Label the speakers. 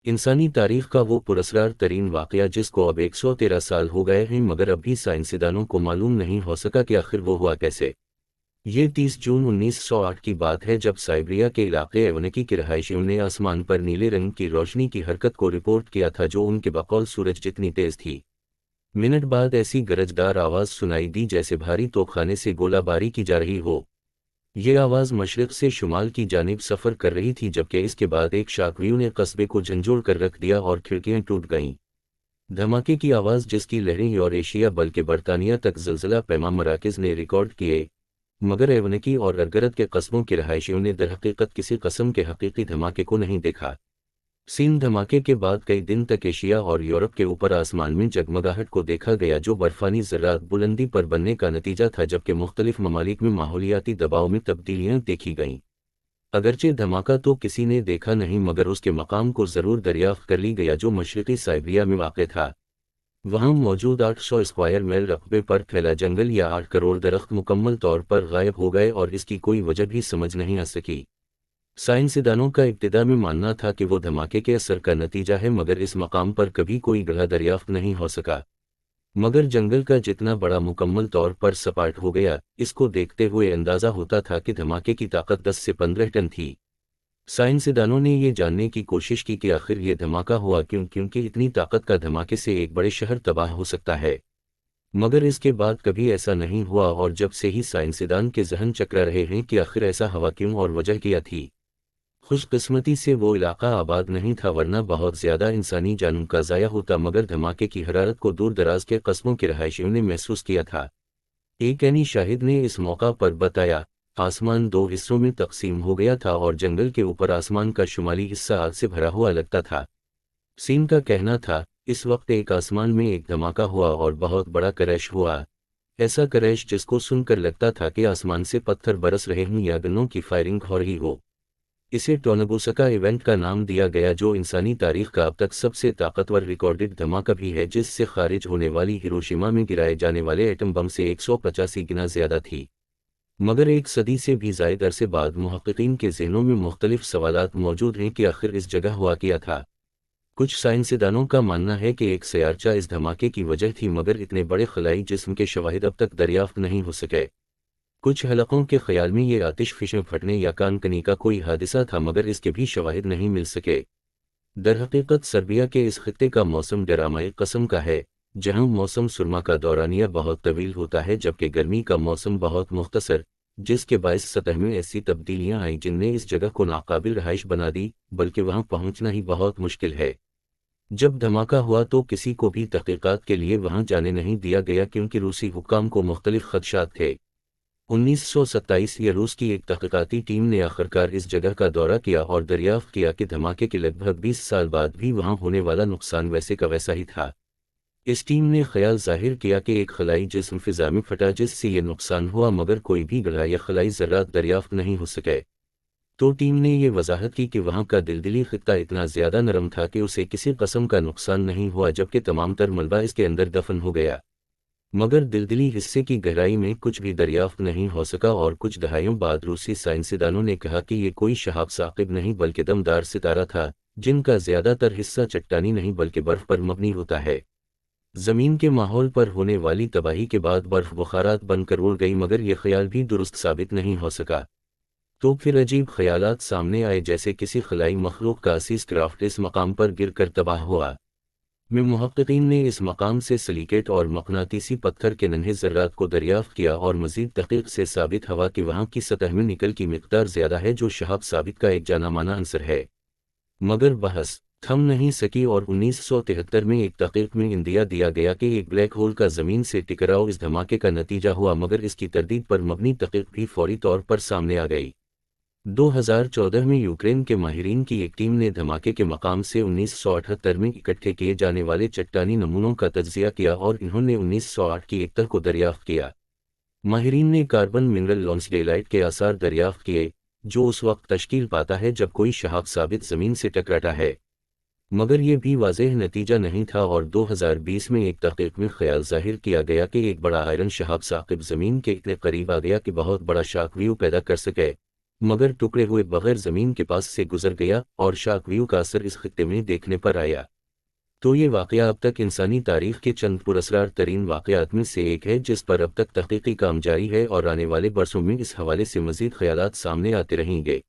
Speaker 1: انسانی تاریخ کا وہ پراسرار ترین واقعہ جس کو اب 113 سال ہو گئے ہیں مگر اب بھی سائنسدانوں کو معلوم نہیں ہو سکا کہ آخر وہ ہوا کیسے۔ یہ 30 جون 1908 کی بات ہے جب سائبریا کے علاقے ایونکی کے رہائشیوں نے آسمان پر نیلے رنگ کی روشنی کی حرکت کو رپورٹ کیا تھا جو ان کے بقول سورج جتنی تیز تھی۔ منٹ بعد ایسی گرجدار آواز سنائی دی جیسے بھاری توپخانے سے گولہ باری کی جا رہی ہو۔ یہ آواز مشرق سے شمال کی جانب سفر کر رہی تھی جبکہ اس کے بعد ایک شاک ویو نے قصبے کو جھنجھوڑ کر رکھ دیا اور کھڑکیاں ٹوٹ گئیں۔ دھماکے کی آواز جس کی لہریں یوریشیا بلکہ برطانیہ تک زلزلہ پیما مراکز نے ریکارڈ کیے، مگر ایونکی اور ارگرد کے قصبوں کے رہائشیوں نے درحقیقت کسی قسم کے حقیقی دھماکے کو نہیں دیکھا۔ سین دھماکے کے بعد کئی دن تک ایشیا اور یورپ کے اوپر آسمان میں جگمگاہٹ کو دیکھا گیا جو برفانی ذرات بلندی پر بننے کا نتیجہ تھا جبکہ مختلف ممالک میں ماحولیاتی دباؤ میں تبدیلیاں دیکھی گئیں۔ اگرچہ دھماکہ تو کسی نے دیکھا نہیں مگر اس کے مقام کو ضرور دریافت کر لی گیا جو مشرقی سائبریا میں واقع تھا۔ وہاں موجود 800 اسکوائر میل رقبے پر پھیلا جنگل یا 8 کروڑ درخت مکمل طور پر غائب ہو گئے اور اس کی کوئی وجہ بھی سمجھ نہیں آ سکی۔ سائنسدانوں کا ابتدا میں ماننا تھا کہ وہ دھماکے کے اثر کا نتیجہ ہے مگر اس مقام پر کبھی کوئی گڑھا دریافت نہیں ہو سکا۔ مگر جنگل کا جتنا بڑا مکمل طور پر سپاٹ ہو گیا، اس کو دیکھتے ہوئے اندازہ ہوتا تھا کہ دھماکے کی طاقت 10 سے 15 ٹن تھی۔ سائنسدانوں نے یہ جاننے کی کوشش کی کہ آخر یہ دھماکہ ہوا کیونکہ اتنی طاقت کا دھماکے سے ایک بڑے شہر تباہ ہو سکتا ہے، مگر اس کے بعد کبھی ایسا نہیں ہوا اور جب سے ہی سائنسدان کے ذہن چکرا رہے ہیں کہ آخر ایسا ہوا کیوں اور وجہ کیا تھی۔ خوش قسمتی سے وہ علاقہ آباد نہیں تھا ورنہ بہت زیادہ انسانی جانوں کا ضائع ہوتا مگر دھماکے کی حرارت کو دور دراز کے قصبوں کے رہائشیوں نے محسوس کیا تھا۔ ایک عینی شاہد نے اس موقع پر بتایا، آسمان 2 حصوں میں تقسیم ہو گیا تھا اور جنگل کے اوپر آسمان کا شمالی حصہ آگ سے بھرا ہوا لگتا تھا۔ سین کا کہنا تھا، اس وقت ایک آسمان میں ایک دھماکہ ہوا اور بہت بڑا کریش ہوا، ایسا کریش جس کو سن کر لگتا تھا کہ آسمان سے پتھر برس رہے ہوں یا گنوں کی فائرنگ ہو رہی ہو۔ اسے ٹونگوسکا ایونٹ کا نام دیا گیا جو انسانی تاریخ کا اب تک سب سے طاقتور ریکارڈڈ دھماکہ بھی ہے جس سے خارج ہونے والی ہیروشیما میں گرائے جانے والے ایٹم بم سے 185 گنا زیادہ تھی۔ مگر ایک صدی سے بھی زائد عرصے بعد محققین کے ذہنوں میں مختلف سوالات موجود ہیں کہ آخر اس جگہ ہوا کیا تھا۔ کچھ سائنسدانوں کا ماننا ہے کہ ایک سیارچہ اس دھماکے کی وجہ تھی مگر اتنے بڑے خلائی جسم کے شواہد اب تک دریافت نہیں ہو سکے۔ کچھ حلقوں کے خیال میں یہ آتش فشیں پھٹنے یا کانکنی کا کوئی حادثہ تھا مگر اس کے بھی شواہد نہیں مل سکے۔ درحقیقت سربیا کے اس خطے کا موسم ڈرامائی قسم کا ہے جہاں موسم سرما کا دورانیہ بہت طویل ہوتا ہے جبکہ گرمی کا موسم بہت مختصر، جس کے باعث سطح میں ایسی تبدیلیاں آئیں جن نے اس جگہ کو ناقابل رہائش بنا دی بلکہ وہاں پہنچنا ہی بہت مشکل ہے۔ جب دھماکہ ہوا تو کسی کو بھی تحقیقات کے لیے وہاں جانے نہیں دیا گیا کیونکہ روسی حکام کو مختلف خدشات تھے۔ 1927 یہ روس کی ایک تحقیقاتی ٹیم نے آخرکار اس جگہ کا دورہ کیا اور دریافت کیا کہ دھماکے کے لگ بھگ 20 سال بعد بھی وہاں ہونے والا نقصان ویسے کا ویسا ہی تھا۔ اس ٹیم نے خیال ظاہر کیا کہ ایک خلائی جسم فضا میں پھٹا جس سے یہ نقصان ہوا مگر کوئی بھی گڑھا یا خلائی ذرات دریافت نہیں ہو سکے۔ تو ٹیم نے یہ وضاحت کی کہ وہاں کا دلدلی خطہ اتنا زیادہ نرم تھا کہ اسے کسی قسم کا نقصان نہیں ہوا جبکہ تمام تر ملبہ اس کے اندر دفن ہو گیا، مگر دلدلی حصے کی گہرائی میں کچھ بھی دریافت نہیں ہو سکا اور کچھ دہائیوں بعد روسی سائنسدانوں نے کہا کہ یہ کوئی شہاب ثاقب نہیں بلکہ دمدار ستارہ تھا جن کا زیادہ تر حصہ چٹانی نہیں بلکہ برف پر مبنی ہوتا ہے۔ زمین کے ماحول پر ہونے والی تباہی کے بعد برف بخارات بن کر اڑ گئی مگر یہ خیال بھی درست ثابت نہیں ہو سکا۔ تو پھر عجیب خیالات سامنے آئے جیسے کسی خلائی مخلوق کا اسیس کرافٹ اس مقام پر گر کر تباہ ہوا۔ میں محققین نے اس مقام سے سلیکیٹ اور مقناطیسی پتھر کے ننھے ذرات کو دریافت کیا اور مزید تحقیق سے ثابت ہوا کہ وہاں کی سطح میں نکل کی مقدار زیادہ ہے جو شہاب ثابت کا ایک جانا مانا عنصر ہے۔ مگر بحث تھم نہیں سکی اور 1973 میں ایک تحقیق میں اندیا دیا گیا کہ ایک بلیک ہول کا زمین سے ٹکراؤ اس دھماکے کا نتیجہ ہوا مگر اس کی تردید پر مبنی تحقیق بھی فوری طور پر سامنے آ گئی۔ 2014 میں یوکرین کے ماہرین کی ایک ٹیم نے دھماکے کے مقام سے 1978 میں اکٹھے کیے جانے والے چٹانی نمونوں کا تجزیہ کیا اور انہوں نے 1908 کی ایک تہ کو دریافت کیا۔ ماہرین نے کاربن منرل لانسڈیلائٹ کے آثار دریافت کیے جو اس وقت تشکیل پاتا ہے جب کوئی شہاب ثابت زمین سے ٹکراتا ہے، مگر یہ بھی واضح نتیجہ نہیں تھا اور 2020 میں ایک تحقیق میں خیال ظاہر کیا گیا کہ ایک بڑا آئرن شہاب ثاقب زمین کے اتنے قریب آ گیا کہ بہت بڑا شاک ویو پیدا کر سکے، مگر ٹکڑے ہوئے بغیر زمین کے پاس سے گزر گیا اور شاک ویو کا اثر اس خطے میں دیکھنے پر آیا۔ تو یہ واقعہ اب تک انسانی تاریخ کے چند پراسرار ترین واقعات میں سے ایک ہے جس پر اب تک تحقیقی کام جاری ہے اور آنے والے برسوں میں اس حوالے سے مزید خیالات سامنے آتے رہیں گے۔